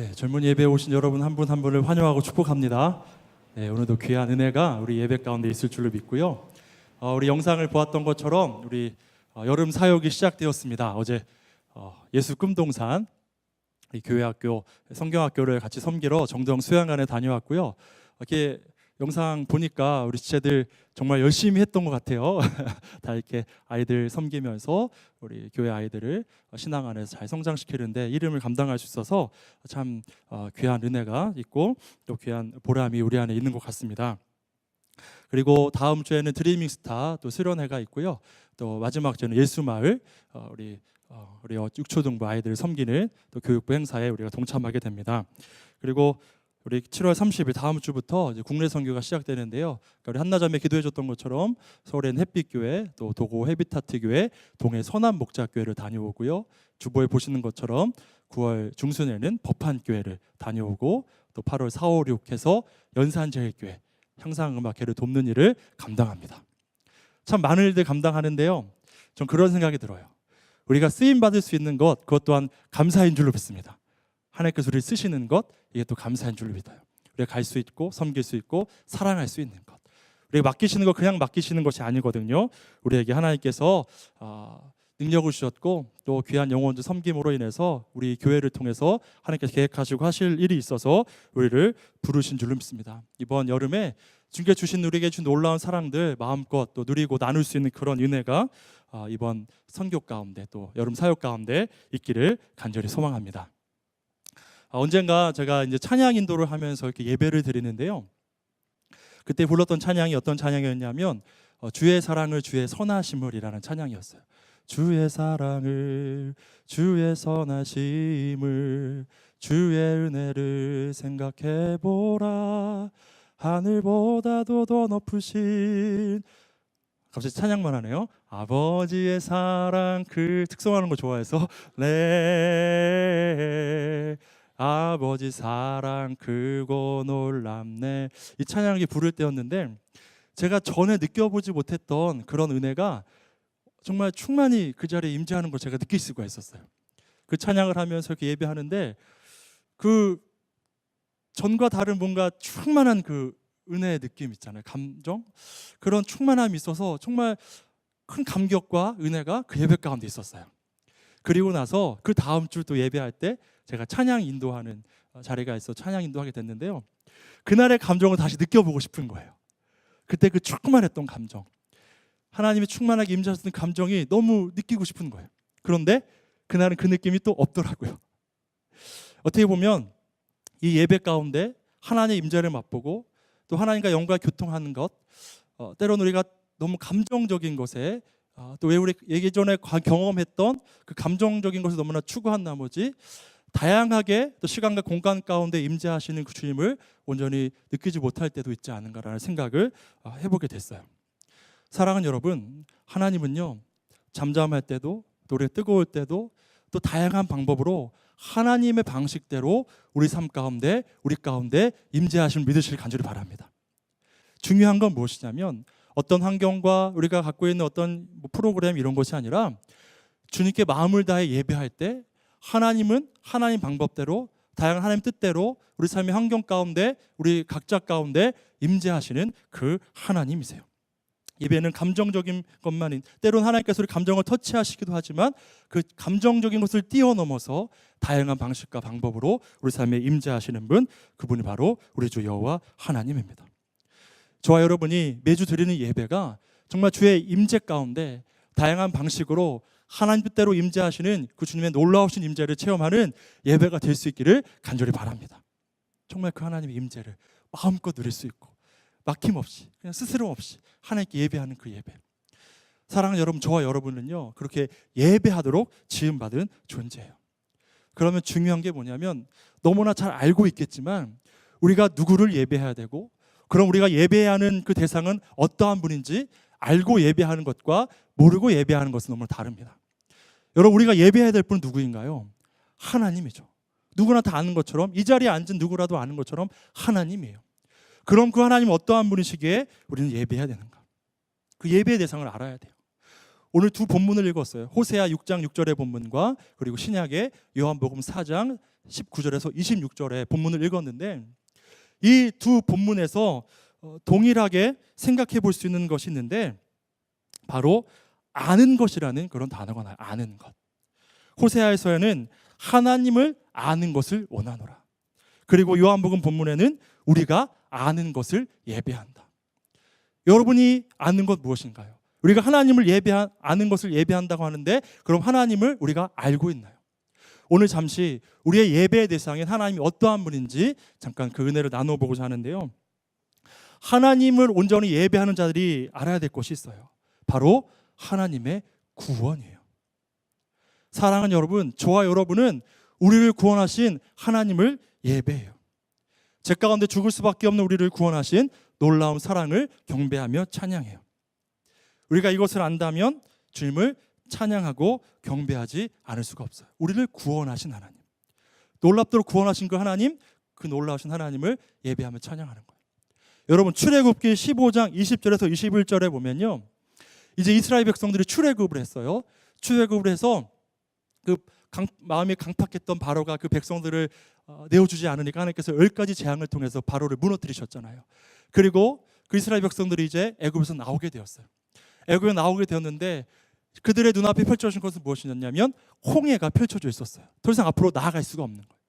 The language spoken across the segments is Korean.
네, 젊은 예배에 오신 여러분 한 분 한 분을 환영하고 축복합니다. 네, 오늘도 귀한 은혜가 우리 예배 가운데 있을 줄로 믿고요. 우리 영상을 보았던 것처럼 우리 여름 사역이 시작되었습니다. 어제 예수 꿈동산 이 교회학교 성경학교를 같이 섬기러 정정 수양관에 다녀왔고요. 이렇게 영상 보니까 우리 지체들 정말 열심히 했던 것 같아요. 다 이렇게 아이들 섬기면서 우리 교회 아이들을 신앙 안에서 잘 성장시키는데 이름을 감당할 수 있어서 참 귀한 은혜가 있고 또 귀한 보람이 우리 안에 있는 것 같습니다. 그리고 다음 주에는 드리밍 스타 또 수련회가 있고요. 또 마지막 주에는 예수마을 우리 육초등부 아이들을 섬기는 또 교육부 행사에 우리가 동참하게 됩니다. 그리고 우리 7월 30일 다음 주부터 이제 국내 선교가 시작되는데요. 그러니까 우리 한나자매 기도해줬던 것처럼 서울엔 햇빛교회, 또 도고 헤비타트교회, 동해 선한목자교회를 다녀오고요. 주보에 보시는 것처럼 9월 중순에는 법한교회를 다녀오고 또 8월 4, 5, 6 해서 연산제일교회 향상음악회를 돕는 일을 감당합니다. 참 많은 일들 감당하는데요. 전 그런 생각이 들어요. 우리가 쓰임받을 수 있는 것, 그것 또한 감사인 줄로 믿습니다. 하나님께서 우리를 쓰시는 것, 이게 또 감사인 줄로 믿어요. 우리가 갈 수 있고 섬길 수 있고 사랑할 수 있는 것, 우리가 맡기시는 거 그냥 맡기시는 것이 아니거든요. 우리에게 하나님께서 능력을 주셨고 또 귀한 영혼들 섬김으로 인해서 우리 교회를 통해서 하나님께서 계획하시고 하실 일이 있어서 우리를 부르신 줄로 믿습니다. 이번 여름에 주님께 주신 우리에게 준 놀라운 사랑들 마음껏 또 누리고 나눌 수 있는 그런 은혜가 이번 선교 가운데 또 여름 사역 가운데 있기를 간절히 소망합니다. 언젠가 제가 이제 찬양 인도를 하면서 이렇게 예배를 드리는데요. 그때 불렀던 찬양이 어떤 찬양이었냐면 주의 사랑을 주의 선하심을이라는 찬양이었어요. 주의 사랑을 주의 선하심을 주의 은혜를 생각해보라 하늘보다도 더 높으신 갑자기 찬양만 하네요. 아버지의 사랑 그 특성하는 거 좋아해서 네 아버지 사랑 크고 놀랍네 이 찬양이 부를 때였는데 제가 전에 느껴보지 못했던 그런 은혜가 정말 충만히 그 자리에 임재하는 걸 제가 느낄 수가 있었어요. 그 찬양을 하면서 이렇게 예배하는데 그 전과 다른 뭔가 충만한 그 은혜의 느낌 있잖아요. 감정 그런 충만함이 있어서 정말 큰 감격과 은혜가 그 예배 가운데 있었어요. 그리고 나서 그 다음 주 또 예배할 때 제가 찬양 인도하는 자리가 있어 찬양 인도하게 됐는데요. 그날의 감정을 다시 느껴보고 싶은 거예요. 그때 그 충만했던 감정, 하나님이 충만하게 임재하셨던 감정이 너무 느끼고 싶은 거예요. 그런데 그날은 그 느낌이 또 없더라고요. 어떻게 보면 이 예배 가운데 하나님의 임재를 맛보고 또 하나님과 영과 교통하는 것, 때로는 우리가 너무 감정적인 것에 또 왜 우리 예전에 경험했던 그 감정적인 것을 너무나 추구한 나머지 다양하게 또 시간과 공간 가운데 임재하시는 그 주님을 온전히 느끼지 못할 때도 있지 않은가라는 생각을 해보게 됐어요. 사랑하는 여러분, 하나님은요 잠잠할 때도 또 우리가 뜨거울 때도 또 다양한 방법으로 하나님의 방식대로 우리 삶 가운데 우리 가운데 임재하심을 믿으시길 간절히 바랍니다. 중요한 건 무엇이냐면 어떤 환경과 우리가 갖고 있는 어떤 프로그램 이런 것이 아니라 주님께 마음을 다해 예배할 때 하나님은 하나님 방법대로 다양한 하나님 뜻대로 우리 삶의 환경 가운데 우리 각자 가운데 임재하시는 그 하나님이세요. 예배는 감정적인 것만인 때로는 하나님께서 우리 감정을 터치하시기도 하지만 그 감정적인 것을 뛰어넘어서 다양한 방식과 방법으로 우리 삶에 임재하시는 분, 그분이 바로 우리 주 여호와 하나님입니다. 저와 여러분이 매주 드리는 예배가 정말 주의 임재 가운데 다양한 방식으로 하나님 뜻대로 임재하시는 그 주님의 놀라우신 임재를 체험하는 예배가 될 수 있기를 간절히 바랍니다. 정말 그 하나님의 임재를 마음껏 누릴 수 있고 막힘없이 그냥 스스럼 없이 하나님께 예배하는 그 예배. 사랑하는 여러분, 저와 여러분은요 그렇게 예배하도록 지음받은 존재예요. 그러면 중요한 게 뭐냐면 너무나 잘 알고 있겠지만 우리가 누구를 예배해야 되고 그럼 우리가 예배해야 하는 그 대상은 어떠한 분인지 알고 예배하는 것과 모르고 예배하는 것은 너무 다릅니다. 여러분, 우리가 예배해야 될 분은 누구인가요? 하나님이죠. 누구나 다 아는 것처럼 이 자리에 앉은 누구라도 아는 것처럼 하나님이에요. 그럼 그 하나님 어떠한 분이시기에 우리는 예배해야 되는가? 그 예배의 대상을 알아야 돼요. 오늘 두 본문을 읽었어요. 호세아 6장 6절의 본문과 그리고 신약의 요한복음 4장 19절에서 26절의 본문을 읽었는데 이 두 본문에서 동일하게 생각해 볼 수 있는 것이 있는데 바로 아는 것이라는 그런 단어가 나와요. 아는 것. 호세아에서는 하나님을 아는 것을 원하노라. 그리고 요한복음 본문에는 우리가 아는 것을 예배한다. 여러분이 아는 것 무엇인가요? 우리가 하나님을 아는 것을 예배한다고 하는데 그럼 하나님을 우리가 알고 있나요? 오늘 잠시 우리의 예배의 대상인 하나님이 어떠한 분인지 잠깐 그 은혜를 나눠보고자 하는데요. 하나님을 온전히 예배하는 자들이 알아야 될 것이 있어요. 바로 하나님의 구원이에요. 사랑하는 여러분, 저와 여러분은 우리를 구원하신 하나님을 예배해요. 죄 가운데 죽을 수밖에 없는 우리를 구원하신 놀라운 사랑을 경배하며 찬양해요. 우리가 이것을 안다면 주님을 찬양하고 경배하지 않을 수가 없어요. 우리를 구원하신 하나님, 놀랍도록 구원하신 그 하나님, 그 놀라우신 하나님을 예배하며 찬양하는 거예요. 여러분, 출애굽기 15장 20절에서 21절에 보면요, 이제 이스라엘 백성들이 출애굽을 했어요. 출애굽을 해서 그 마음이 강팍했던 바로가 그 백성들을 내어주지 않으니까 하나님께서 10가지 재앙을 통해서 바로를 무너뜨리셨잖아요. 그리고 그 이스라엘 백성들이 이제 애굽에서 나오게 되었어요. 애굽에 나오게 되었는데 그들의 눈앞에 펼쳐진 것은 무엇이었냐면 홍해가 펼쳐져 있었어요. 더 이상 앞으로 나아갈 수가 없는 거예요.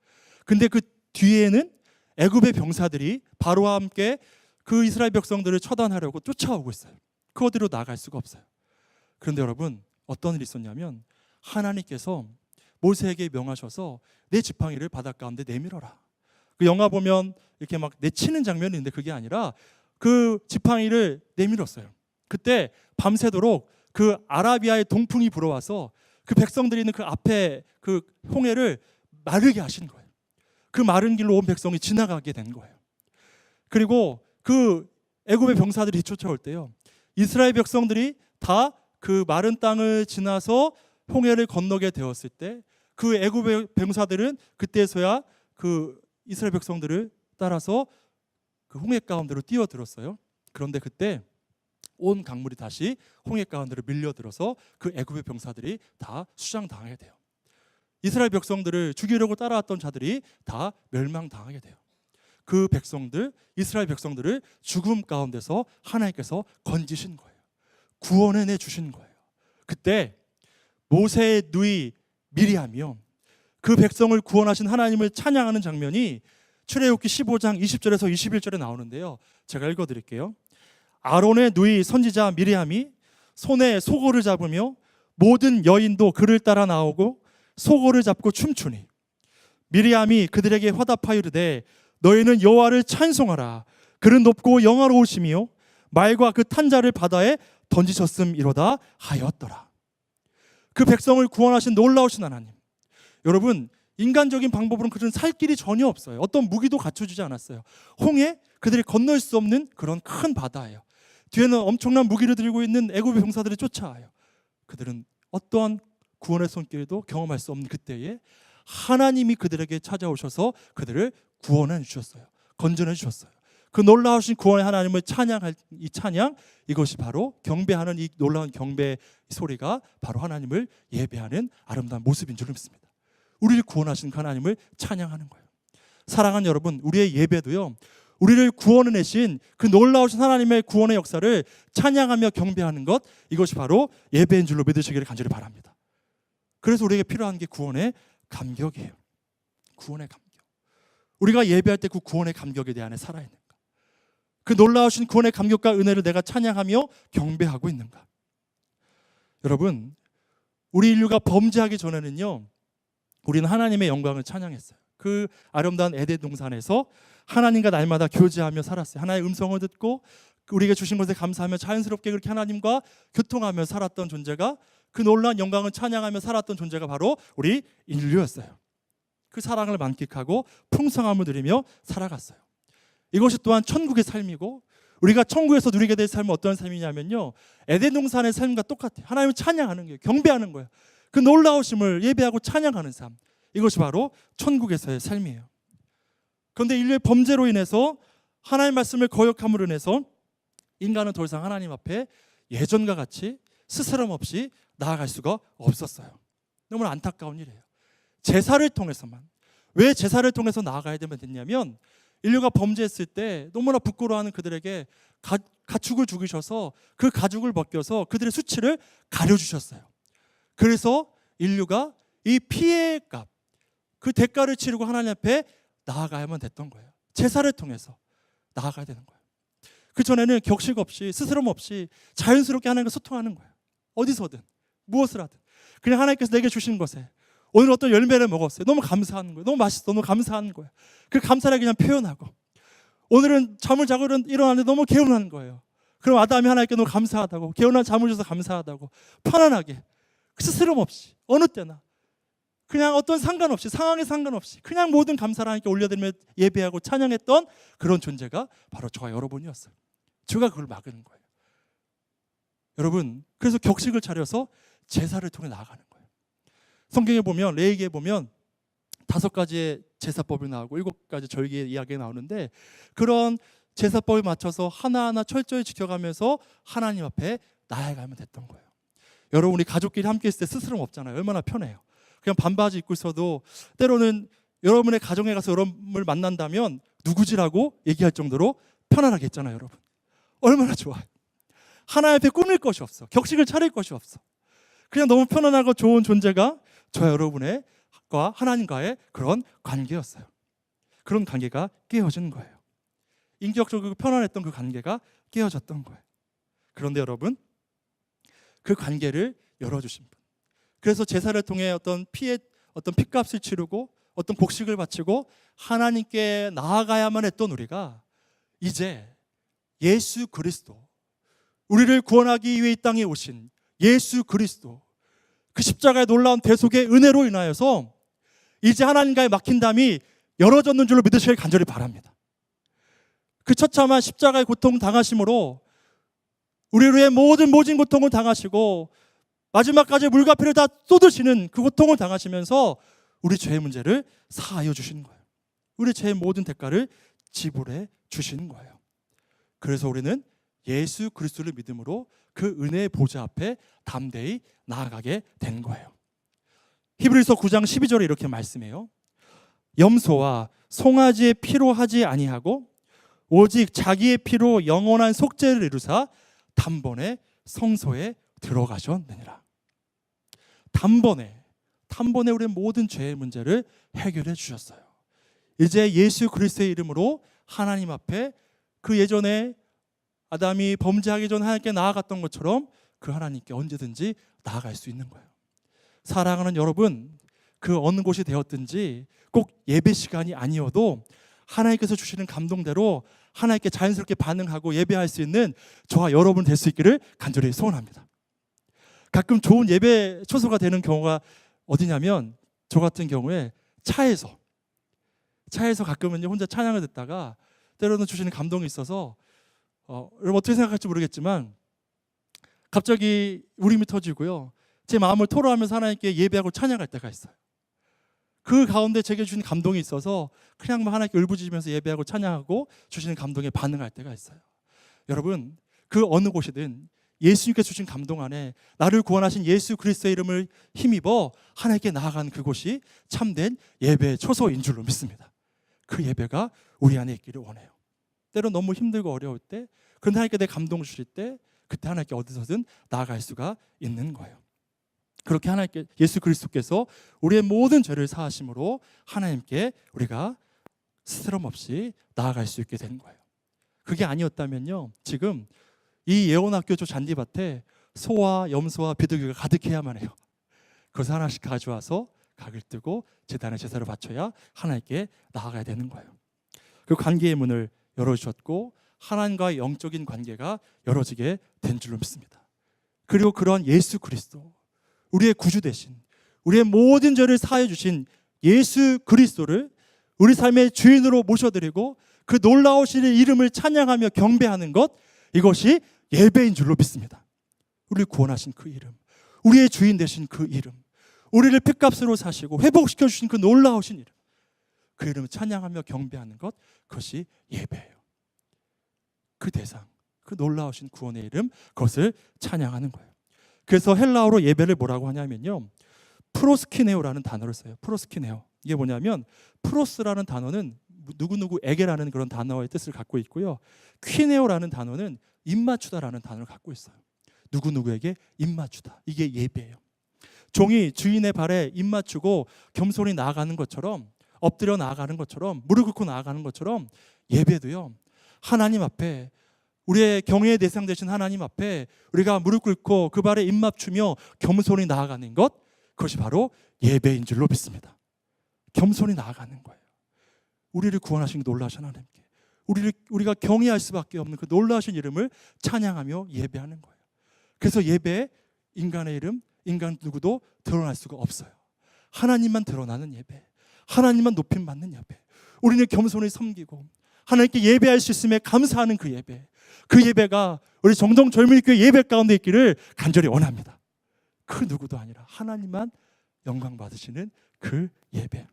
근데 그 뒤에는 애굽의 병사들이 바로와 함께 그 이스라엘 백성들을 처단하려고 쫓아오고 있어요. 그 어디로 나아갈 수가 없어요. 그런데 여러분, 어떤 일이 있었냐면 하나님께서 모세에게 명하셔서 내 지팡이를 바닷가 가운데 내밀어라. 그 영화 보면 이렇게 막 내치는 장면이 있는데 그게 아니라 그 지팡이를 내밀었어요. 그때 밤새도록 그 아라비아의 동풍이 불어와서 그 백성들이 있는 그 앞에 그 홍해를 마르게 하신 거예요. 그 마른 길로 온 백성이 지나가게 된 거예요. 그리고 그 애굽의 병사들이 쫓아올 때요, 이스라엘 백성들이 다 그 마른 땅을 지나서 홍해를 건너게 되었을 때 그 애굽의 병사들은 그때서야 그 이스라엘 백성들을 따라서 그 홍해 가운데로 뛰어들었어요. 그런데 그때 온 강물이 다시 홍해 가운데로 밀려들어서 그 애굽의 병사들이 다 수장당하게 돼요. 이스라엘 백성들을 죽이려고 따라왔던 자들이 다 멸망당하게 돼요. 그 백성들, 이스라엘 백성들을 죽음 가운데서 하나님께서 건지신 거예요. 구원해내 주신 거예요. 그때 모세의 누이 미리암이요, 그 백성을 구원하신 하나님을 찬양하는 장면이 출애굽기 15장 20절에서 21절에 나오는데요. 제가 읽어드릴게요. 아론의 누이 선지자 미리암이 손에 소고를 잡으며 모든 여인도 그를 따라 나오고 소고를 잡고 춤추니 미리암이 그들에게 화답하여 이르되 너희는 여호와를 찬송하라. 그는 높고 영화로우시며 말과 그 탄자를 바다에 던지셨음이로다 하였더라. 그 백성을 구원하신 놀라우신 하나님. 여러분, 인간적인 방법으로는 그들은 살 길이 전혀 없어요. 어떤 무기도 갖춰주지 않았어요. 홍해, 그들이 건널 수 없는 그런 큰 바다예요. 뒤에는 엄청난 무기를 들고 있는 애굽의 병사들이 쫓아와요. 그들은 어떠한 구원의 손길도 경험할 수 없는 그때에 하나님이 그들에게 찾아오셔서 그들을 구원해 주셨어요. 건져내 주셨어요. 그 놀라우신 구원의 하나님을 찬양할 이 찬양, 이것이 바로 경배하는 이 놀라운 경배 소리가 바로 하나님을 예배하는 아름다운 모습인 줄 믿습니다. 우리를 구원하신 하나님을 찬양하는 거예요. 사랑하는 여러분, 우리의 예배도요, 우리를 구원해내신 그 놀라우신 하나님의 구원의 역사를 찬양하며 경배하는 것, 이것이 바로 예배인 줄로 믿으시기를 간절히 바랍니다. 그래서 우리에게 필요한 게 구원의 감격이에요. 구원의 감격. 우리가 예배할 때 그 구원의 감격에 대한 안에 살아있는가? 그 놀라우신 구원의 감격과 은혜를 내가 찬양하며 경배하고 있는가? 여러분, 우리 인류가 범죄하기 전에는요, 우리는 하나님의 영광을 찬양했어요. 그 아름다운 에덴 동산에서 하나님과 날마다 교제하며 살았어요. 하나님의 음성을 듣고 우리에게 주신 것에 감사하며 자연스럽게 그렇게 하나님과 교통하며 살았던 존재가, 그 놀라운 영광을 찬양하며 살았던 존재가 바로 우리 인류였어요. 그 사랑을 만끽하고 풍성함을 누리며 살아갔어요. 이것이 또한 천국의 삶이고, 우리가 천국에서 누리게 될 삶은 어떤 삶이냐면요, 에덴 동산의 삶과 똑같아요. 하나님을 찬양하는 거예요. 경배하는 거예요. 그 놀라우심을 예배하고 찬양하는 삶, 이것이 바로 천국에서의 삶이에요. 그런데 인류의 범죄로 인해서 하나님의 말씀을 거역함으로 인해서 인간은 더 이상 하나님 앞에 예전과 같이 스스럼 없이 나아갈 수가 없었어요. 너무나 안타까운 일이에요. 제사를 통해서만, 왜 제사를 통해서 나아가야 되면 됐냐면 인류가 범죄했을 때 너무나 부끄러워하는 그들에게 가축을 죽이셔서 그 가죽을 벗겨서 그들의 수치를 가려주셨어요. 그래서 인류가 이 피해의 값, 그 대가를 치르고 하나님 앞에 나아가야만 됐던 거예요. 제사를 통해서 나아가야 되는 거예요. 그전에는 격식 없이 스스럼 없이 자연스럽게 하나님과 소통하는 거예요. 어디서든 무엇을 하든 그냥 하나님께서 내게 주신 것에 오늘 어떤 열매를 먹었어요. 너무 감사하는 거예요. 너무 맛있어. 너무 감사하는 거예요. 그 감사를 그냥 표현하고 오늘은 잠을 자고 일어나는데 너무 개운한 거예요. 그럼 아담이 하나님께 너무 감사하다고, 개운한 잠을 줘서 감사하다고, 편안하게 스스럼 없이 어느 때나 그냥 어떤 상관없이, 상황에 상관없이 그냥 모든 감사를 하나님께 올려드리며 예배하고 찬양했던 그런 존재가 바로 저와 여러분이었어요. 제가 그걸 막는 거예요. 여러분, 그래서 격식을 차려서 제사를 통해 나아가는 거예요. 성경에 보면, 레위기에 보면 5가지의 제사법이 나오고 7가지 절기의 이야기가 나오는데 그런 제사법에 맞춰서 하나하나 철저히 지켜가면서 하나님 앞에 나아가면 됐던 거예요. 여러분, 우리 가족끼리 함께 있을 때 스스럼 없잖아요. 얼마나 편해요. 그냥 반바지 입고 있어도 때로는 여러분의 가정에 가서 여러분을 만난다면 누구지라고 얘기할 정도로 편안하게 있잖아요. 여러분, 얼마나 좋아요. 하나님 앞에 꾸밀 것이 없어. 격식을 차릴 것이 없어. 그냥 너무 편안하고 좋은 존재가 저 여러분의 하나님과의 그런 관계였어요. 그런 관계가 깨어진 거예요. 인격적이고 편안했던 그 관계가 깨어졌던 거예요. 그런데 여러분, 그 관계를 열어주신 분, 그래서 제사를 통해 어떤 핏값을 치르고 어떤 곡식을 바치고 하나님께 나아가야만 했던 우리가 이제 예수 그리스도, 우리를 구원하기 위해 이 땅에 오신 예수 그리스도, 그 십자가의 놀라운 대속의 은혜로 인하여서 이제 하나님과의 막힌 담이 열어졌는 줄로 믿으시길 간절히 바랍니다. 그 처참한 십자가의 고통 당하심으로 우리를 위해 모든 고통을 당하시고 마지막까지 물과 피를 다 쏟으시는 그 고통을 당하시면서 우리 죄의 문제를 사하여 주시는 거예요. 우리 죄의 모든 대가를 지불해 주시는 거예요. 그래서 우리는 예수 그리스도를 믿음으로 그 은혜의 보좌 앞에 담대히 나아가게 된 거예요. 히브리서 9장 12절에 이렇게 말씀해요. 염소와 송아지의 피로 하지 아니하고 오직 자기의 피로 영원한 속죄를 이루사 단번에 성소에 들어가셨느니라. 단번에 우리의 모든 죄의 문제를 해결해 주셨어요. 이제 예수 그리스도의 이름으로 하나님 앞에 그 예전에 아담이 범죄하기 전 하나님께 나아갔던 것처럼 그 하나님께 언제든지 나아갈 수 있는 거예요. 사랑하는 여러분, 그 어느 곳이 되었든지 꼭 예배 시간이 아니어도 하나님께서 주시는 감동대로 하나님께 자연스럽게 반응하고 예배할 수 있는 저와 여러분 될 수 있기를 간절히 소원합니다. 가끔 좋은 예배 초소가 되는 경우가 어디냐면 저 같은 경우에 차에서 가끔은 혼자 찬양을 듣다가 때로는 주시는 감동이 있어서 여러분 어떻게 생각할지 모르겠지만 갑자기 울음이 터지고요. 제 마음을 토로하면서 하나님께 예배하고 찬양할 때가 있어요. 그 가운데 제게 주신 감동이 있어서 그냥 하나님께 울부짖으면서 예배하고 찬양하고 주시는 감동에 반응할 때가 있어요. 여러분, 그 어느 곳이든 예수님께 주신 감동 안에 나를 구원하신 예수 그리스도의 이름을 힘입어 하나님께 나아간 그곳이 참된 예배의 초소인 줄로 믿습니다. 그 예배가 우리 안에 있기를 원해요. 때로 너무 힘들고 어려울 때, 그런데 하나님께 내 감동 주실 때 그때 하나님께 어디서든 나아갈 수가 있는 거예요. 그렇게 하나님께 예수 그리스도께서 우리의 모든 죄를 사하심으로 하나님께 우리가 스스럼 없이 나아갈 수 있게 된 거예요. 그게 아니었다면요, 지금 이 예원학교 저 잔디밭에 소와 염소와 비둘기가 가득해야만 해요. 그것을 하나씩 가져와서 각을 뜨고 제단에 제사를 바쳐야 하나님께 나아가야 되는 거예요. 그 관계의 문을 열어주셨고 하나님과의 영적인 관계가 열어지게 된 줄로 믿습니다. 그리고 그런 예수 그리스도, 우리의 구주 되신, 우리의 모든 죄를 사하여 주신 예수 그리스도를 우리 삶의 주인으로 모셔드리고 그 놀라우신 이름을 찬양하며 경배하는 것, 이것이 예배인 줄로 믿습니다. 우리를 구원하신 그 이름, 우리의 주인 되신 그 이름, 우리를 핏값으로 사시고 회복시켜 주신 그 놀라우신 이름, 그 이름을 찬양하며 경배하는 것, 그것이 예배예요. 그 대상, 그 놀라우신 구원의 이름, 그것을 찬양하는 거예요. 그래서 헬라어로 예배를 뭐라고 하냐면요, 프로스키네오라는 단어를 써요. 프로스키네오. 이게 뭐냐면 프로스라는 단어는 누구누구에게라는 그런 단어의 뜻을 갖고 있고요. 퀴네오라는 단어는 입맞추다라는 단어를 갖고 있어요. 누구누구에게 입맞추다. 이게 예배예요. 종이 주인의 발에 입맞추고 겸손히 나아가는 것처럼, 엎드려 나아가는 것처럼, 무릎 꿇고 나아가는 것처럼 예배도요. 하나님 앞에, 우리의 경외의 대상 되신 하나님 앞에 우리가 무릎 꿇고 그 발에 입맞추며 겸손히 나아가는 것, 그것이 바로 예배인 줄로 믿습니다. 겸손히 나아가는 거예요. 우리를 구원하신 그 놀라신 하나님께 우리가 경외할 수밖에 없는 그 놀라신 이름을 찬양하며 예배하는 거예요. 그래서 예배에 인간의 이름, 인간 누구도 드러날 수가 없어요. 하나님만 드러나는 예배, 하나님만 높임 받는 예배, 우리는 겸손히 섬기고 하나님께 예배할 수 있음에 감사하는 그 예배, 그 예배가 우리 정동 젊은이교회 예배 가운데 있기를 간절히 원합니다. 그 누구도 아니라 하나님만 영광 받으시는 그 예배,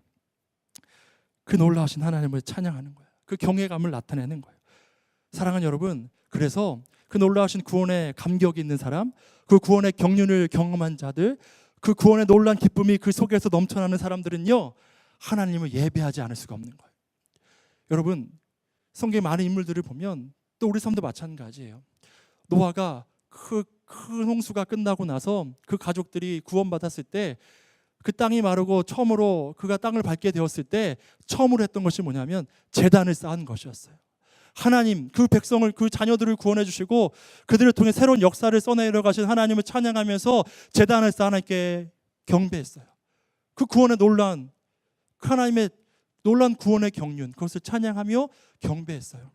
그 놀라우신 하나님을 찬양하는 거예요. 그 경외감을 나타내는 거예요. 사랑하는 여러분, 그래서 그 놀라우신 구원의 감격이 있는 사람, 그 구원의 경륜을 경험한 자들, 그 구원의 놀라운 기쁨이 그 속에서 넘쳐나는 사람들은요, 하나님을 예배하지 않을 수가 없는 거예요. 여러분, 성경의 많은 인물들을 보면 또 우리 삶도 마찬가지예요. 노아가 큰 홍수가 끝나고 나서 그 가족들이 구원받았을 때, 그 땅이 마르고 처음으로 그가 땅을 밟게 되었을 때 처음으로 했던 것이 뭐냐면 제단을 쌓은 것이었어요. 하나님, 그 백성을, 그 자녀들을 구원해 주시고 그들을 통해 새로운 역사를 써내려 가신 하나님을 찬양하면서 제단을 쌓아 하나님께 경배했어요. 그 구원의 놀란, 그 하나님의 놀란 구원의 경륜, 그것을 찬양하며 경배했어요.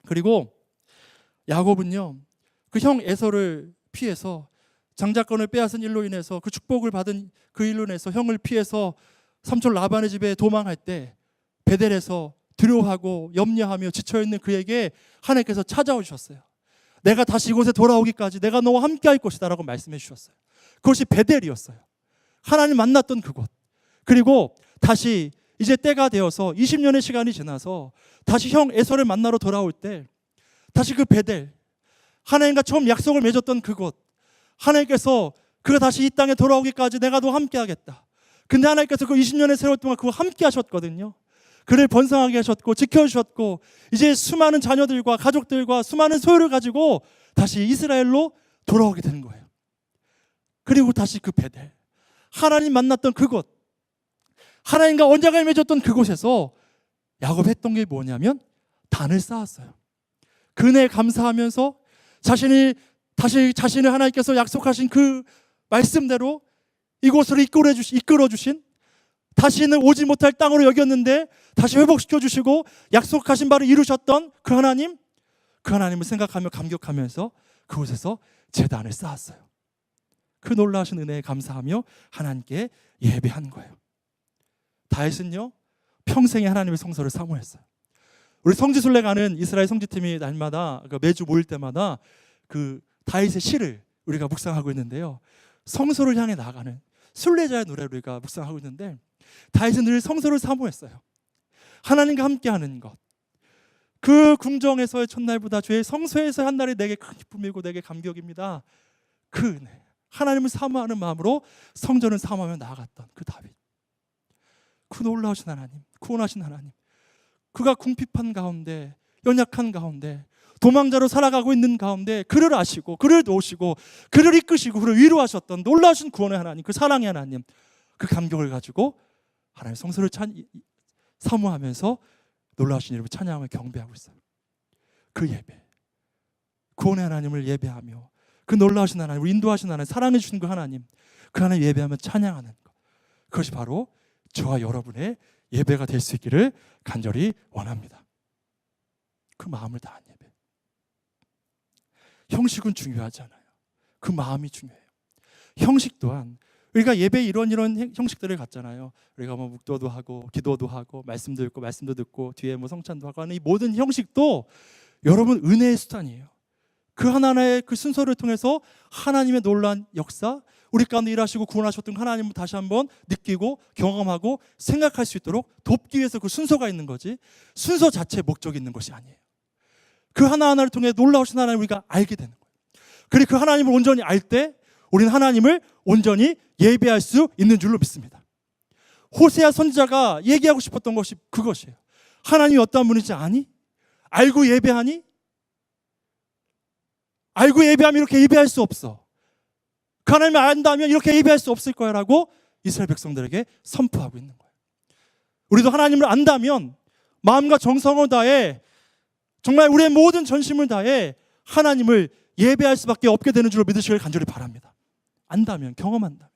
그리고 야곱은요, 그 형 에서를 피해서, 장자권을 빼앗은 일로 인해서, 그 축복을 받은 그 일로 인해서 형을 피해서 삼촌 라반의 집에 도망할 때 베델에서 두려워하고 염려하며 지쳐있는 그에게 하나님께서 찾아오셨어요. 내가 다시 이곳에 돌아오기까지 내가 너와 함께 할 것이다 라고 말씀해 주셨어요. 그것이 베델이었어요. 하나님 만났던 그곳. 그리고 다시 이제 때가 되어서 20년의 시간이 지나서 다시 형 에서를 만나러 돌아올 때 다시 그 베델, 하나님과 처음 약속을 맺었던 그곳, 하나님께서 그가 다시 이 땅에 돌아오기까지 내가 너와 함께 하겠다. 근데 하나님께서 그 20년의 세월 동안 그와 함께 하셨거든요. 그를 번성하게 하셨고 지켜주셨고, 이제 수많은 자녀들과 가족들과 수많은 소유를 가지고 다시 이스라엘로 돌아오게 되는 거예요. 그리고 다시 그 베델, 하나님 만났던 그곳, 하나님과 언약을 맺었던 그곳에서 야곱 했던 게 뭐냐면 단을 쌓았어요. 그네에 감사하면서 자신을 하나님께서 약속하신 그 말씀대로 이곳으로 이끌어 주신, 다시는 오지 못할 땅으로 여겼는데 다시 회복시켜 주시고 약속하신 바를 이루셨던 그 하나님, 그 하나님을 생각하며 감격하면서 그곳에서 제단을 쌓았어요. 그 놀라우신 은혜에 감사하며 하나님께 예배한 거예요. 다윗은요, 평생에 하나님의 성소를 사모했어요. 우리 성지순례 가는 이스라엘 성지팀이 날마다, 매주 모일 때마다 그 다윗의 시를 우리가 묵상하고 있는데요, 성소를 향해 나가는 순례자의 노래를 우리가 묵상하고 있는데, 다윗은 늘 성소를 사모했어요. 하나님과 함께하는 것, 그 궁정에서의 첫날보다 주의 성소에서의 한 날이 내게 큰 기쁨이고 내게 감격입니다. 그 은혜, 하나님을 사모하는 마음으로 성전을 사모하며 나아갔던 그 다윗, 그 놀라우신 하나님, 구원하신 하나님, 그가 궁핍한 가운데, 연약한 가운데, 도망자로 살아가고 있는 가운데 그를 아시고 그를 도우시고 그를 이끄시고 그를 위로하셨던 놀라우신 구원의 하나님, 그 사랑의 하나님, 그 감격을 가지고 하나님의 성소를 사모하면서 놀라우신 이름을 찬양하며 경배하고 있어요. 그 예배, 구원의 하나님을 예배하며 그 놀라우신 하나님을 인도하신 하나님, 사랑해 주신 그 하나님, 그 하나님 예배하며 찬양하는 것, 그것이 바로 저와 여러분의 예배가 될 수 있기를 간절히 원합니다. 그 마음을 다한 예배. 형식은 중요하지 않아요. 그 마음이 중요해요. 형식 또한, 우리가 예배 이런 형식들을 갖잖아요. 우리가 뭐 묵도도 하고 기도도 하고 말씀도 읽고 말씀도 듣고 뒤에 뭐 성찬도 하고 하는 이 모든 형식도 여러분 은혜의 수단이에요. 그 하나하나의 그 순서를 통해서 하나님의 놀라운 역사, 우리 가운데 일하시고 구원하셨던 하나님을 다시 한번 느끼고 경험하고 생각할 수 있도록 돕기 위해서 그 순서가 있는 거지, 순서 자체에 목적이 있는 것이 아니에요. 그 하나하나를 통해 놀라우신 하나님을 우리가 알게 되는 거예요. 그리고 그 하나님을 온전히 알 때 우리는 하나님을 온전히 예배할 수 있는 줄로 믿습니다. 호세아 선지자가 얘기하고 싶었던 것이 그것이에요. 하나님이 어떠한 분인지 아니? 알고 예배하니? 알고 예배하면 이렇게 예배할 수 없어. 그 하나님을 안다면 이렇게 예배할 수 없을 거야 라고 이스라엘 백성들에게 선포하고 있는 거예요. 우리도 하나님을 안다면 마음과 정성을 다해 정말 우리의 모든 전심을 다해 하나님을 예배할 수밖에 없게 되는 줄로 믿으시길 간절히 바랍니다. 안다면, 경험한다면.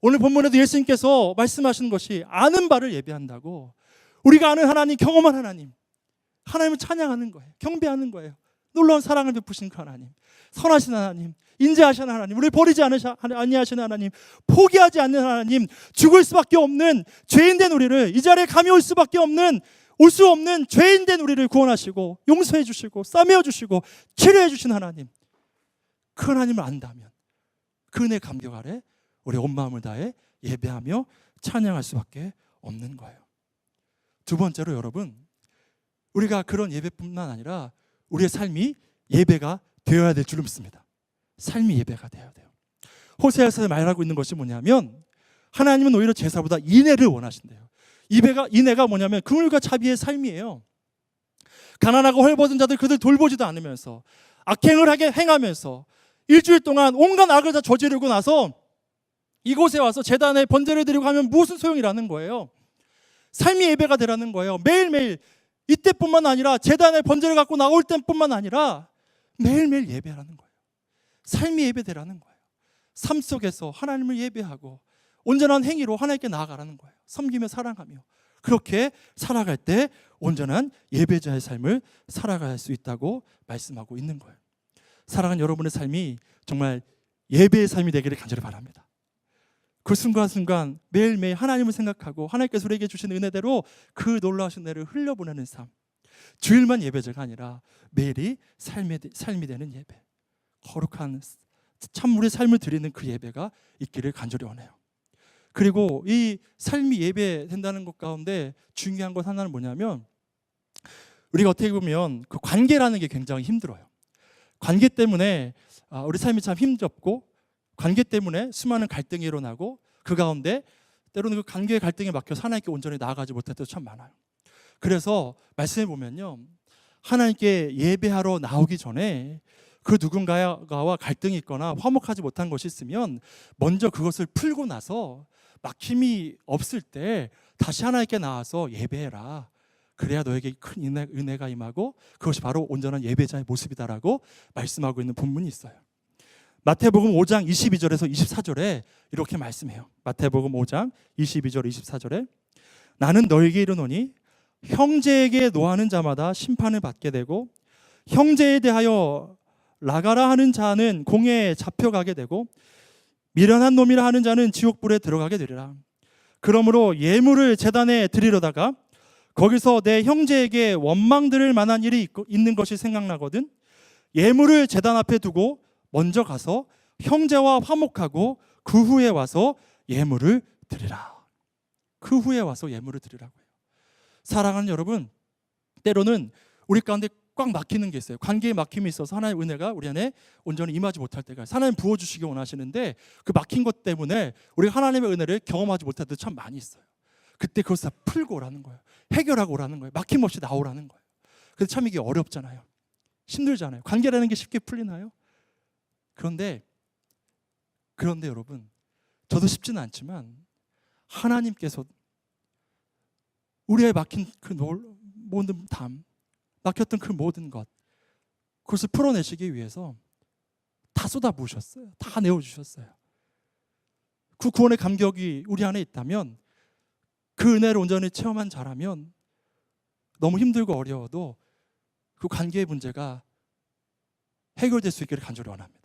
오늘 본문에도 예수님께서 말씀하시는 것이 아는 바를 예배한다고. 우리가 아는 하나님, 경험한 하나님, 하나님을 찬양하는 거예요. 경배하는 거예요. 놀라운 사랑을 베푸신 그 하나님, 선하신 하나님, 인자하신 하나님, 우리를 버리지 아니하시는 하나님, 포기하지 않는 하나님, 죽을 수밖에 없는 죄인된 우리를, 이 자리에 감히 올 수 없는 죄인된 우리를 구원하시고 용서해 주시고 싸매어 주시고 치료해 주신 하나님, 그 하나님을 안다면 그 은혜 감격 아래 우리 온 마음을 다해 예배하며 찬양할 수밖에 없는 거예요. 두 번째로 여러분, 우리가 그런 예배뿐만 아니라 우리의 삶이 예배가 되어야 될 줄 믿습니다. 삶이 예배가 되어야 돼요. 호세아서 말하고 있는 것이 뭐냐면 하나님은 오히려 제사보다 인애를 원하신대요. 인애가 뭐냐면 긍휼과 자비의 삶이에요. 가난하고 헐벗은 자들 그들 돌보지도 않으면서 악행을 행하면서 일주일 동안 온갖 악을 다 저지르고 나서 이곳에 와서 제단에 번제를 드리고 하면 무슨 소용이라는 거예요. 삶이 예배가 되라는 거예요. 매일매일 이때뿐만 아니라 제단에 번제를 갖고 나올 때뿐만 아니라 매일매일 예배라는 거예요. 삶이 예배되라는 거예요. 삶 속에서 하나님을 예배하고 온전한 행위로 하나님께 나아가라는 거예요. 섬기며 사랑하며 그렇게 살아갈 때 온전한 예배자의 삶을 살아갈 수 있다고 말씀하고 있는 거예요. 사랑하는 여러분의 삶이 정말 예배의 삶이 되기를 간절히 바랍니다. 그 순간순간 매일매일 하나님을 생각하고 하나님께서 우리에게 주신 은혜대로 그 놀라우신 은혜를 흘려보내는 삶, 주일만 예배자가 아니라 매일이 삶이 되는 예배, 거룩한 참 우리의 삶을 드리는 그 예배가 있기를 간절히 원해요. 그리고 이 삶이 예배된다는 것 가운데 중요한 것 하나는 뭐냐면 우리가 어떻게 보면 그 관계라는 게 굉장히 힘들어요. 관계 때문에 우리 삶이 참 힘겹고 관계 때문에 수많은 갈등이 일어나고 그 가운데 때로는 그 관계의 갈등에 막혀서 하나님께 온전히 나아가지 못할 때도 참 많아요. 그래서 말씀해 보면요, 하나님께 예배하러 나오기 전에 그 누군가와 갈등이 있거나 화목하지 못한 것이 있으면 먼저 그것을 풀고 나서 막힘이 없을 때 다시 하나님께 나와서 예배해라. 그래야 너에게 큰 은혜가 임하고 그것이 바로 온전한 예배자의 모습이다라고 말씀하고 있는 본문이 있어요. 마태복음 5장 22절에서 24절에 이렇게 말씀해요. 마태복음 5장 22절 24절에 나는 너에게 이르노니 형제에게 노하는 자마다 심판을 받게 되고 형제에 대하여 나가라 하는 자는 공회에 잡혀가게 되고 미련한 놈이라 하는 자는 지옥불에 들어가게 되리라. 그러므로 예물을 제단에 드리려다가 거기서 내 형제에게 원망 들을 만한 일이 있는 것이 생각나거든 예물을 제단 앞에 두고 먼저 가서 형제와 화목하고 그 후에 와서 예물을 드리라. 그 후에 와서 예물을 드리라고요. 사랑하는 여러분, 때로는 우리 가운데 꽉 막히는 게 있어요. 관계에 막힘이 있어서 하나님의 은혜가 우리 안에 온전히 임하지 못할 때가 있어요. 하나님 부어주시기 원하시는데 그 막힌 것 때문에 우리가 하나님의 은혜를 경험하지 못할 때 참 많이 있어요. 그때 그것을 다 풀고 오라는 거예요. 해결하고 오라는 거예요. 막힘없이 나오라는 거예요. 근데 참 이게 어렵잖아요. 힘들잖아요. 관계라는 게 쉽게 풀리나요? 그런데 여러분, 저도 쉽지는 않지만 하나님께서 우리의 막힌 그 모든 담, 막혔던 그 모든 것, 그것을 풀어내시기 위해서 다 쏟아부으셨어요. 다 내어주셨어요. 그 구원의 감격이 우리 안에 있다면, 그 은혜를 온전히 체험한 자라면 너무 힘들고 어려워도 그 관계의 문제가 해결될 수 있기를 간절히 원합니다.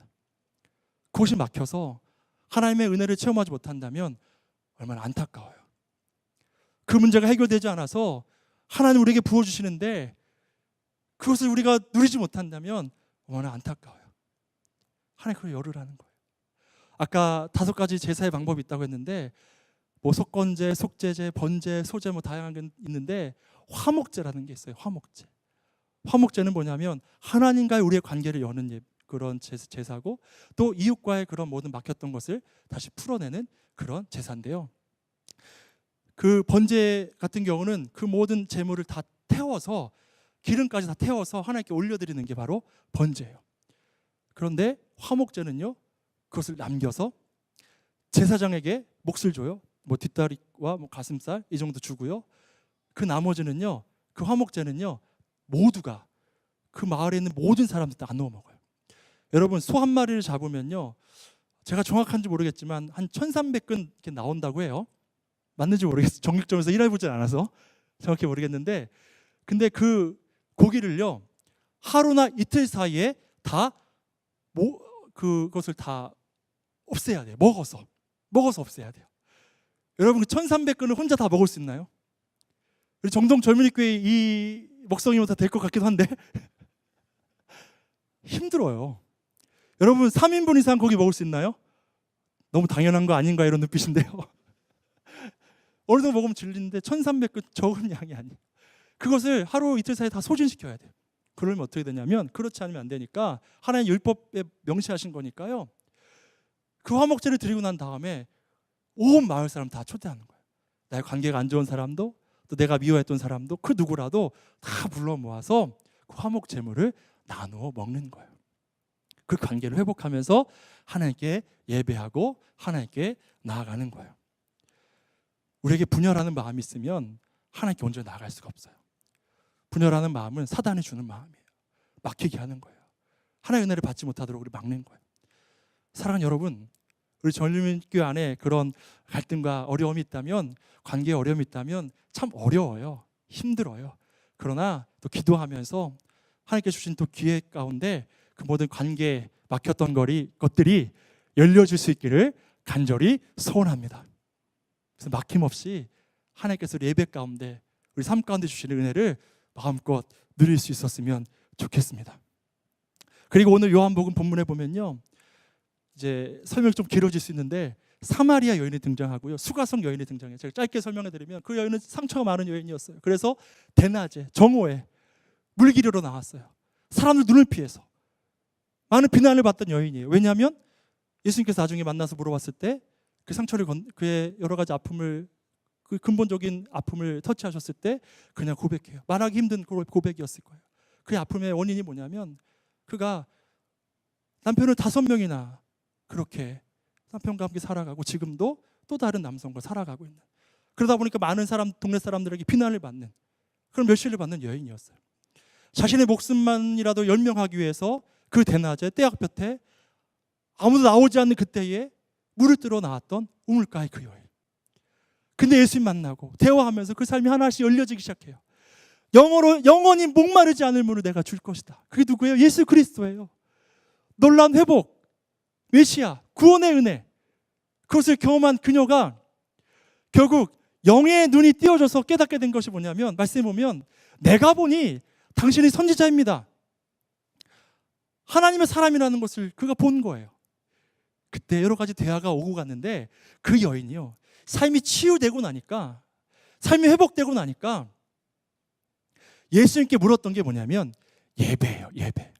그것이 막혀서 하나님의 은혜를 체험하지 못한다면 얼마나 안타까워요. 그 문제가 해결되지 않아서 하나님 우리에게 부어주시는데 그것을 우리가 누리지 못한다면 얼마나 안타까워요. 하나님 그걸 열으라는 거예요. 아까 5가지 제사의 방법이 있다고 했는데 뭐 속건제, 속제제, 번제, 소제 뭐 다양한 게 있는데 화목제라는 게 있어요. 화목제. 화목제는 뭐냐면 하나님과의 우리의 관계를 여는 그런 제사고 또 이웃과의 그런 모든 막혔던 것을 다시 풀어내는 그런 제사인데요. 그 번제 같은 경우는 그 모든 제물을 다 태워서 기름까지 다 태워서 하나님께 올려드리는 게 바로 번제예요. 그런데 화목제는요, 그것을 남겨서 제사장에게 몫을 줘요. 뭐 뒷다리와 뭐 가슴살 이 정도 주고요. 그 나머지는요, 그 화목제는요, 모두가 그 마을에 있는 모든 사람들 다 나누어 먹어요. 여러분, 소 한 마리를 잡으면요, 제가 정확한지 모르겠지만 한 1300근 이렇게 나온다고 해요. 맞는지 모르겠어요. 정육점에서 일해보진 않아서 정확히 모르겠는데, 근데 그 고기를요, 하루나 이틀 사이에 다 그것을 다 없애야 돼요. 먹어서 없애야 돼요. 여러분, 그 1300근을 혼자 다 먹을 수 있나요? 우리 정동 젊은이교회 이 먹성이면 다 될 것 같기도 한데 힘들어요. 여러분, 3인분 이상 고기 먹을 수 있나요? 너무 당연한 거 아닌가 이런 눈빛인데요. 어느 정도 먹으면 질리는데 1300근 적은 양이 아니에요. 그것을 하루 이틀 사이에 다 소진시켜야 돼요. 그러면 어떻게 되냐면, 그렇지 않으면 안 되니까 하나님 율법에 명시하신 거니까요, 그 화목제를 드리고 난 다음에 온 마을 사람 다 초대하는 거예요. 나의 관계가 안 좋은 사람도, 또 내가 미워했던 사람도, 그 누구라도 다 불러 모아서 그 화목 제물을 나누어 먹는 거예요. 그 관계를 회복하면서 하나님께 예배하고 하나님께 나아가는 거예요. 우리에게 분열하는 마음이 있으면 하나님께 온전히 나아갈 수가 없어요. 분열하는 마음은 사단이 주는 마음이에요. 막히게 하는 거예요. 하나님의 은혜를 받지 못하도록 우리 막는 거예요. 사랑하는 여러분, 우리 젊은교회 안에 그런 갈등과 어려움이 있다면, 관계에 어려움이 있다면 참 어려워요. 힘들어요. 그러나 또 기도하면서 하나님께 주신 또 기회 가운데 그 모든 관계에 막혔던 것들이 열려질 수 있기를 간절히 소원합니다. 그래서 막힘없이 하나님께서 예배 가운데, 우리 삶 가운데 주시는 은혜를 마음껏 누릴 수 있었으면 좋겠습니다. 그리고 오늘 요한복음 본문에 보면요, 이제 설명이 좀 길어질 수 있는데 사마리아 여인이 등장하고요, 수가성 여인이 등장해요. 제가 짧게 설명해 드리면, 그 여인은 상처가 많은 여인이었어요. 그래서 대낮에 정오에 물길으로 나왔어요. 사람들 눈을 피해서 많은 비난을 받던 여인이에요. 왜냐하면 예수님께서 나중에 만나서 물어봤을 때 그 상처를 그의 여러 가지 아픔을, 그 근본적인 아픔을 터치하셨을 때 그냥 고백해요. 말하기 힘든 고백이었을 거예요. 그의 아픔의 원인이 뭐냐면, 그가 남편을 5명이나 그렇게 남편과 함께 살아가고 지금도 또 다른 남성과 살아가고 있는, 그러다 보니까 많은 동네 사람들에게 비난을 받는, 그런 멸시를 받는 여인이었어요. 자신의 목숨만이라도 연명하기 위해서 그 대낮에 떼약볕에 아무도 나오지 않는 그때에 물을 뜨러 나왔던 우물가의 그 여인. 근데 예수님 만나고 대화하면서 그 삶이 하나씩 열려지기 시작해요. 영원히 목마르지 않을 물을 내가 줄 것이다. 그게 누구예요? 예수 그리스도예요. 놀라운 회복, 메시아, 구원의 은혜, 그것을 경험한 그녀가 결국 영의 눈이 띄어져서 깨닫게 된 것이 뭐냐면, 말씀해 보면 내가 보니 당신이 선지자입니다. 하나님의 사람이라는 것을 그가 본 거예요. 그때 여러 가지 대화가 오고 갔는데, 그 여인이요, 삶이 치유되고 나니까, 삶이 회복되고 나니까 예수님께 물었던 게 뭐냐면 예배예요. 예배.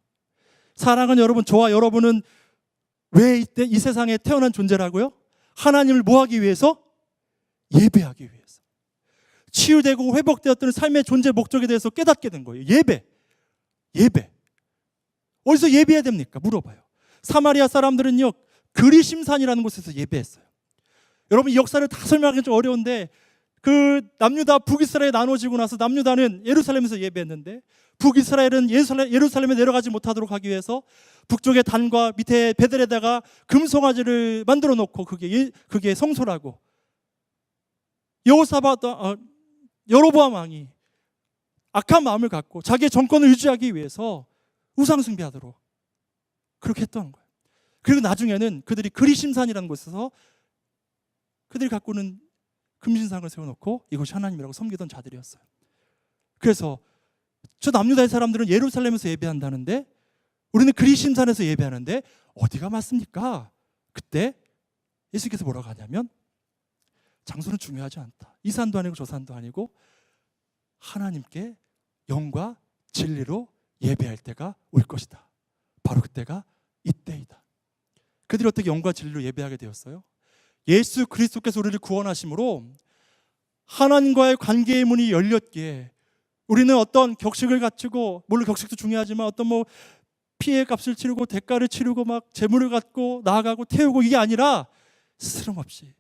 사랑하는 여러분, 저와 여러분은 왜 이 세상에 태어난 존재라고요? 하나님을 뭐 하기 위해서? 예배하기 위해서. 치유되고 회복되었던 삶의 존재 목적에 대해서 깨닫게 된 거예요. 예배. 어디서 예배해야 됩니까? 물어봐요. 사마리아 사람들은요, 그리심산이라는 곳에서 예배했어요. 여러분, 이 역사를 다 설명하기 좀 어려운데, 그 남유다 북이스라엘에 나눠지고 나서 남유다는 예루살렘에서 예배했는데, 북이스라엘은 예루살렘에 내려가지 못하도록 하기 위해서 북쪽의 단과 밑에 베델에다가 금송아지를 만들어 놓고, 그게 성소라고, 여로보암 왕이 악한 마음을 갖고 자기의 정권을 유지하기 위해서 우상 숭배하도록 그렇게 했던 거예요. 그리고 나중에는 그들이 그리심산이라는 곳에서 그들이 갖고는 금신상을 세워놓고 이것이 하나님이라고 섬기던 자들이었어요. 그래서 저 남유다의 사람들은 예루살렘에서 예배한다는데, 우리는 그리심산에서 예배하는데 어디가 맞습니까? 그때 예수께서 뭐라고 하냐면, 장소는 중요하지 않다. 이 산도 아니고 저 산도 아니고 하나님께 영과 진리로 예배할 때가 올 것이다. 바로 그때가 이때이다. 그들이 어떻게 영과 진리로 예배하게 되었어요? 예수 그리스도께서 우리를 구원하심으로 하나님과의 관계의 문이 열렸기에 우리는 어떤 격식을 갖추고, 물론 격식도 중요하지만 어떤 피해 값을 치르고 대가를 치르고 막 재물을 갖고 나아가고 태우고, 이게 아니라 스스럼 없이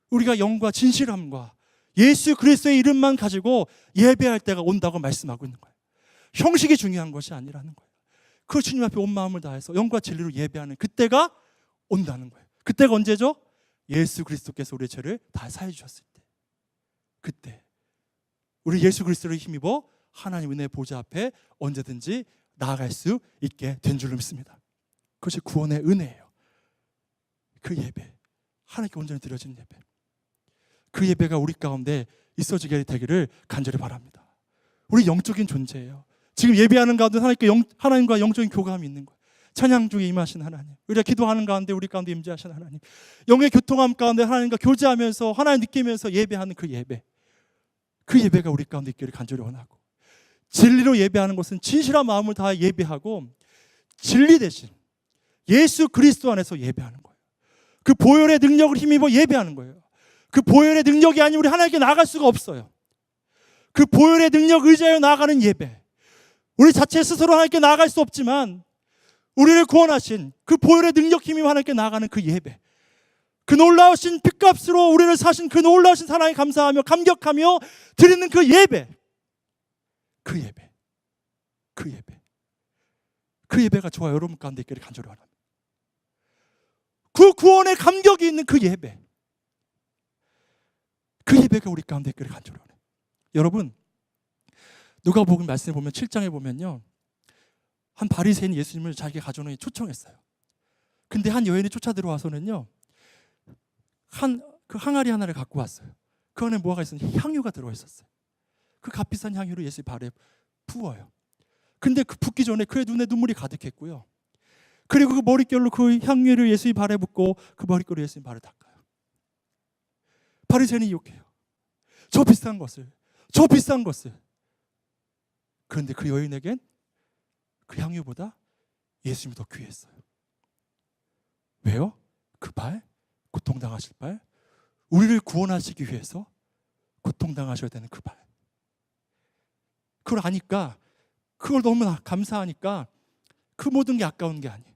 우리가 영과 진실함과 예수 그리스도의 이름만 가지고 예배할 때가 온다고 말씀하고 있는 거예요. 형식이 중요한 것이 아니라는 거예요. 그 주님 앞에 온 마음을 다해서 영과 진리로 예배하는 그때가 온다는 거예요. 그때가 언제죠? 예수 그리스도께서 우리의 죄를 다 사해 주셨을 때. 그때 우리 예수 그리스도를 힘입어 하나님 은혜의 보좌 앞에 언제든지 나아갈 수 있게 된 줄로 믿습니다. 그것이 구원의 은혜예요. 그 예배, 하나님께 온전히 드려진 예배, 그 예배가 우리 가운데 있어지게 되기를 간절히 바랍니다. 우리 영적인 존재예요. 지금 예배하는 가운데 하나님과 영적인 교감이 있는 거예요. 찬양 중에 임하신 하나님, 우리가 기도하는 가운데 우리 가운데 임재하신 하나님, 영의 교통함 가운데 하나님과 교제하면서 하나님 느끼면서 예배하는 그 예배, 그 예배가 우리 가운데 있기를 간절히 원하고, 진리로 예배하는 것은 진실한 마음을 다해 예배하고 진리 대신 예수 그리스도 안에서 예배하는 거예요. 그 보혈의 능력을 힘입어 예배하는 거예요. 그 보혈의 능력이 아니면 우리 하나님께 나아갈 수가 없어요. 그 보혈의 능력 의지하여 나아가는 예배, 우리 자체 스스로 하나님께 나아갈 수 없지만 우리를 구원하신 그 보혈의 능력 힘입어 하나님께 나아가는 그 예배, 그 놀라우신 핏값으로 우리를 사신 그 놀라우신 사랑에 감사하며 감격하며 드리는 그 예배, 그 예배, 그 예배, 그 예배가 저와 여러분 가운데 있기를 간절히 원합니다. 그 구원의 감격이 있는 그 예배, 그 예배가 우리 가운데 있기를 간절히 원해요. 여러분, 누가복음 말씀에 보면 7장에 보면요, 한 바리새인이 예수님을 자기가 가져오는 초청했어요. 근데 한 여인이 쫓아 들어와서는요, 그 항아리 하나를 갖고 왔어요. 그 안에 뭐가 있었는지 향유가 들어있었어요. 그 값비싼 향유를 예수의 발에 부어요. 근데 그 붓기 전에 그의 눈에 눈물이 가득했고요. 그리고 그 머릿결로 그 향유를 예수의 발에 붓고 그 머릿결로 예수의 발을 닦아요. 바리새인이 욕해요. 저 비싼 것을, 저 비싼 것을. 그런데 그 여인에겐 그 향유보다 예수님이 더 귀했어요. 왜요? 그 발, 고통당하실 발, 우리를 구원하시기 위해서 고통당하셔야 되는 그 발. 그걸 아니까, 그걸 너무나 감사하니까 그 모든 게 아까운 게 아니에요.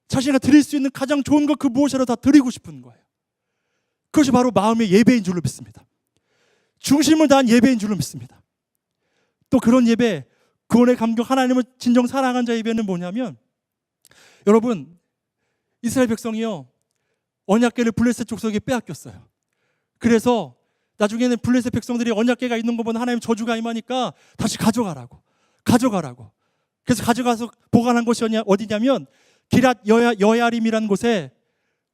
자신가 드릴 수 있는 가장 좋은 것 그 무엇이라도 다 드리고 싶은 거예요. 그것이 바로 마음의 예배인 줄로 믿습니다. 중심을 다한 예배인 줄로 믿습니다. 또 그런 예배, 구원의 감격, 하나님을 진정 사랑한 자 예배는 뭐냐면, 여러분, 이스라엘 백성이요, 언약궤를 블레셋 족속에 빼앗겼어요. 그래서 나중에는 블레셋 백성들이 언약궤가 있는 것보다 하나님 저주가 임하니까 다시 가져가라고. 그래서 가져가서 보관한 곳이 어디냐면 기랏 여야림이라는 곳에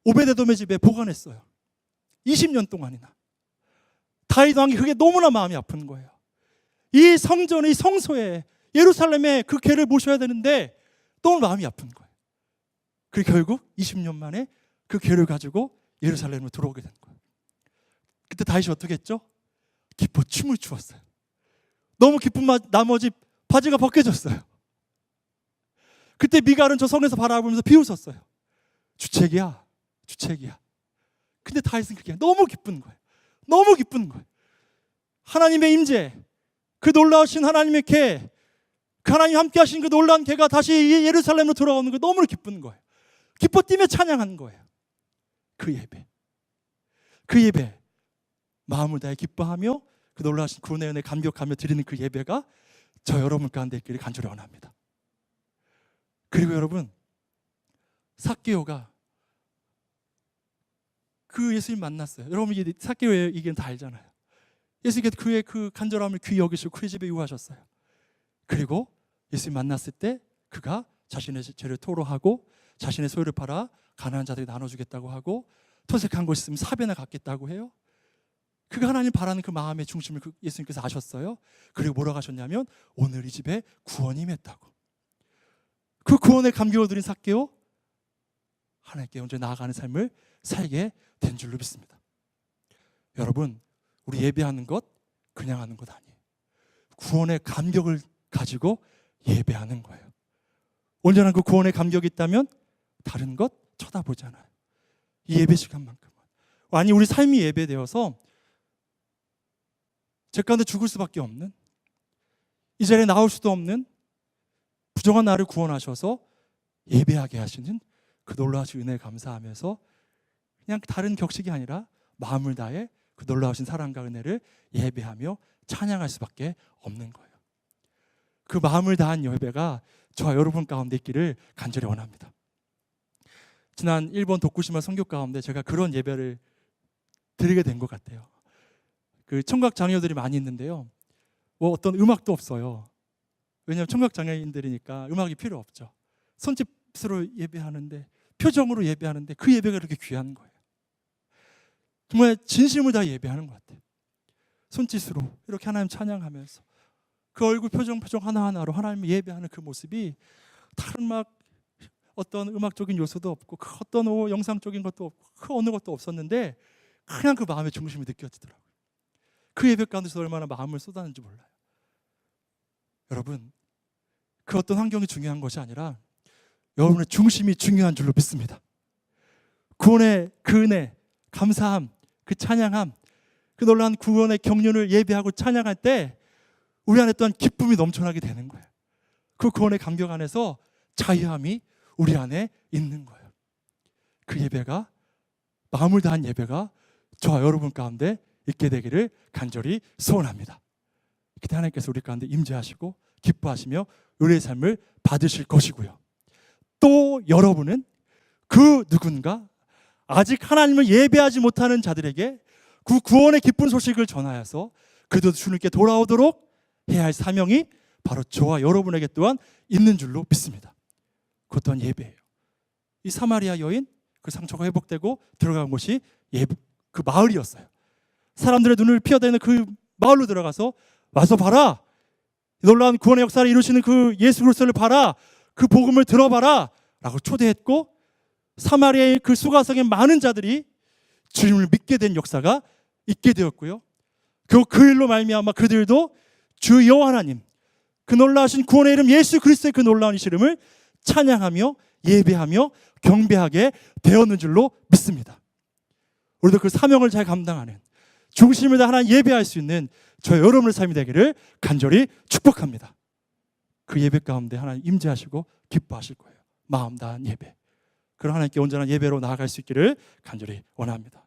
오베데돔의 집에 보관했어요. 20년 동안이나. 다윗 왕이 그게 너무나 마음이 아픈 거예요. 이 성전의 이 성소에, 예루살렘에 그 궤를 모셔야 되는데 너무 마음이 아픈 거예요. 그리고 결국 20년 만에 그 궤를 가지고 예루살렘으로 들어오게 된 거예요. 그때 다윗이 어떻게 했죠? 기뻐 춤을 추었어요. 너무 기쁜 나머지 바지가 벗겨졌어요. 그때 미갈은 저 성에서 바라보면서 비웃었어요. 주책이야. 근데 다윗은 그게 너무 기쁜 거예요. 너무 기쁜 거예요. 하나님의 임재, 그 놀라우신 하나님의 궤, 그 하나님 함께 하신 그 놀라운 궤가 다시 예루살렘으로 돌아오는 거 너무 기쁜 거예요. 기뻐 뛰며 찬양한 거예요. 그 예배, 마음을 다해 기뻐하며 그 놀라우신 구원의 은혜 감격하며 드리는 그 예배가 저 여러분 가운데 있기를 간절히 원합니다. 그리고 여러분, 삭개오가 그 예수님 만났어요. 여러분, 이게 삭개오의 얘기는 다 알잖아요. 예수님께서 그의 그 간절함을 귀히 여기시고 그의 집에 유하셨어요. 그리고 예수님 만났을 때 그가 자신의 죄를 토로하고 자신의 소유를 팔아 가난한 자들에게 나눠주겠다고 하고 토색한 것이 있으면 사배나 갖겠다고 해요. 그가 하나님 바라는 그 마음의 중심을 예수님께서 아셨어요. 그리고 뭐라고 하셨냐면 오늘 이 집에 구원이 임했다고. 그 구원의 감격을 드린 삭개오, 하나님께 온전히 나아가는 삶을 살게 된 줄로 믿습니다. 여러분, 우리 예배하는 것 그냥 하는 것 아니에요. 구원의 감격을 가지고 예배하는 거예요. 온전한 그 구원의 감격이 있다면 다른 것 쳐다보잖아요. 이 예배 시간만큼은. 아니, 우리 삶이 예배되어서 제 가운데 죽을 수밖에 없는, 이 자리에 나올 수도 없는 부정한 나를 구원하셔서 예배하게 하시는 그 놀라우신 은혜에 감사하면서 그냥 다른 격식이 아니라 마음을 다해 그 놀라우신 사랑과 은혜를 예배하며 찬양할 수밖에 없는 거예요. 그 마음을 다한 예배가 저와 여러분 가운데 있기를 간절히 원합니다. 지난 일본 도쿠시마 선교 가운데 제가 그런 예배를 드리게 된 것 같아요. 그 청각 장애들이 많이 있는데요. 뭐 어떤 음악도 없어요. 왜냐하면 청각 장애인들이니까 음악이 필요 없죠. 손짓으로 예배하는데, 표정으로 예배하는데 그 예배가 그렇게 귀한 거예요. 정말 진심을 다 예배하는 것 같아요. 손짓으로 이렇게 하나님 찬양하면서 그 얼굴 표정 하나하나로 하나님을 예배하는 그 모습이 다른 막 어떤 음악적인 요소도 없고 그 어떤 영상적인 것도 없고 그 어느 것도 없었는데 그냥 그 마음의 중심이 느껴지더라고요. 그 예배 가운데서 얼마나 마음을 쏟았는지 몰라요. 여러분, 그 어떤 환경이 중요한 것이 아니라 여러분의 중심이 중요한 줄로 믿습니다. 구원의 그 은혜, 감사함, 그 찬양함, 그 놀라운 구원의 경륜을 예배하고 찬양할 때 우리 안에 또한 기쁨이 넘쳐나게 되는 거예요. 그 구원의 감격 안에서 자유함이 우리 안에 있는 거예요. 그 예배가, 마음을 다한 예배가 저와 여러분 가운데 있게 되기를 간절히 소원합니다. 그때 하나님께서 우리 가운데 임재하시고 기뻐하시며 우리의 삶을 받으실 것이고요. 또 여러분은 그 누군가 아직 하나님을 예배하지 못하는 자들에게 그 구원의 기쁜 소식을 전하여서 그들도 주님께 돌아오도록 해야 할 사명이 바로 저와 여러분에게 또한 있는 줄로 믿습니다. 그것 또한 예배예요. 이 사마리아 여인, 그 상처가 회복되고 들어간 곳이 그 마을이었어요. 사람들의 눈을 피하다니는 그 마을로 들어가서 와서 봐라, 놀라운 구원의 역사를 이루시는 그 예수 그리스도를 봐라, 그 복음을 들어봐라 라고 초대했고, 사마리아의 그 수가성의 많은 자들이 주님을 믿게 된 역사가 있게 되었고요. 그 일로 말미암아 그들도 주 여호와 하나님, 그 놀라우신 구원의 이름 예수 그리스도의 그 놀라운 이름을 찬양하며 예배하며 경배하게 되었는 줄로 믿습니다. 우리도 그 사명을 잘 감당하는, 중심을 다 하나님 예배할 수 있는 저 여러분의 삶이 되기를 간절히 축복합니다. 그 예배 가운데 하나님 임재하시고 기뻐하실 거예요. 마음 다한 예배, 그런 하나님께 온전한 예배로 나아갈 수 있기를 간절히 원합니다.